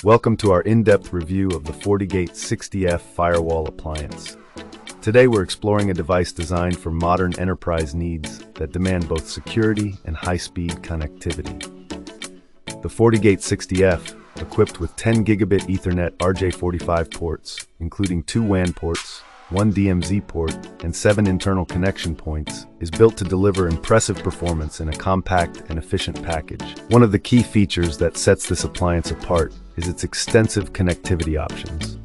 Welcome to our in-depth review of the FortiGate-60F Firewall Appliance. Today we're exploring a device designed for modern enterprise needs that demand both security and high-speed connectivity. The FortiGate-60F, equipped with 10 Gigabit Ethernet RJ45 ports, including 2 WAN ports, 1 DMZ port, and 7 internal connection points, is built to deliver impressive performance in a compact and efficient package. One of the key features that sets this appliance apart is its extensive connectivity options.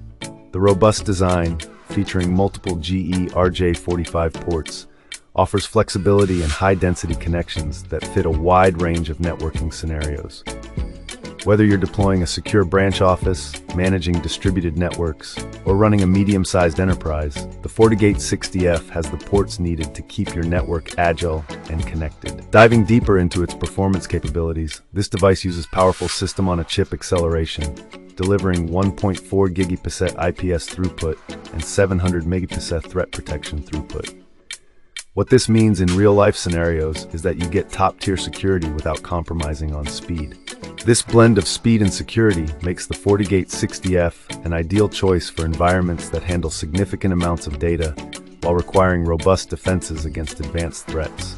The robust design, featuring multiple GE RJ45 ports, offers flexibility and high-density connections that fit a wide range of networking scenarios. Whether you're deploying a secure branch office, managing distributed networks, or running a medium-sized enterprise, the FortiGate-60F has the ports needed to keep your network agile and connected. Diving deeper into its performance capabilities, this device uses powerful system-on-a-chip acceleration, delivering 1.4 Gbps IPS throughput and 700 Mbps threat protection throughput. What this means in real-life scenarios is that you get top-tier security without compromising on speed. This blend of speed and security makes the FortiGate-60F an ideal choice for environments that handle significant amounts of data while requiring robust defenses against advanced threats.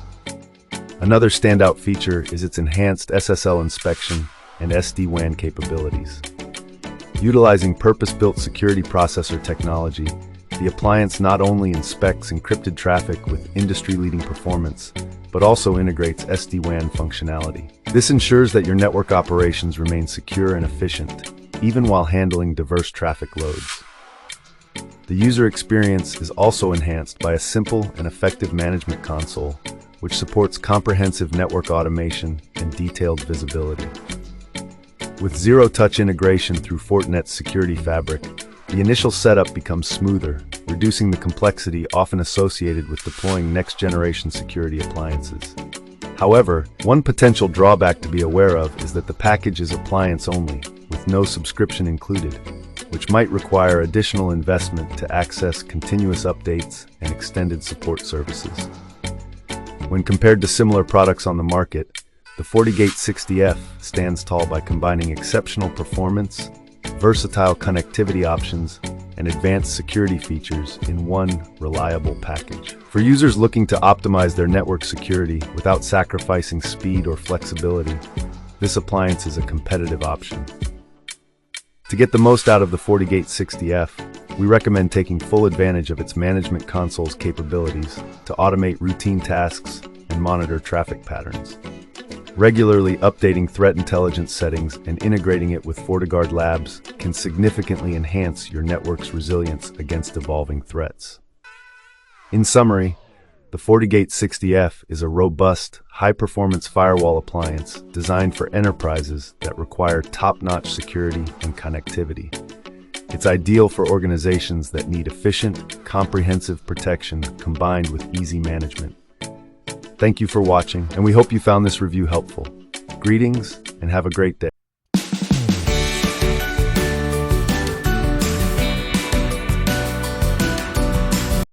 Another standout feature is its enhanced SSL inspection and SD-WAN capabilities. Utilizing purpose-built security processor technology, the appliance not only inspects encrypted traffic with industry-leading performance, but also integrates SD-WAN functionality. This ensures that your network operations remain secure and efficient, even while handling diverse traffic loads. The user experience is also enhanced by a simple and effective management console, which supports comprehensive network automation and detailed visibility. With zero-touch integration through Fortinet's security fabric, the initial setup becomes smoother, reducing the complexity often associated with deploying next-generation security appliances. However, one potential drawback to be aware of is that the package is appliance-only, with no subscription included, which might require additional investment to access continuous updates and extended support services. When compared to similar products on the market, the FortiGate-60F stands tall by combining exceptional performance, versatile connectivity options, and advanced security features in one reliable package. For users looking to optimize their network security without sacrificing speed or flexibility, this appliance is a competitive option. To get the most out of the FortiGate-60F, we recommend taking full advantage of its management console's capabilities to automate routine tasks and monitor traffic patterns. Regularly updating threat intelligence settings and integrating it with FortiGuard Labs can significantly enhance your network's resilience against evolving threats. In summary, the FortiGate-60F is a robust, high-performance firewall appliance designed for enterprises that require top-notch security and connectivity. It's ideal for organizations that need efficient, comprehensive protection combined with easy management. Thank you for watching, and we hope you found this review helpful. Greetings, and have a great day.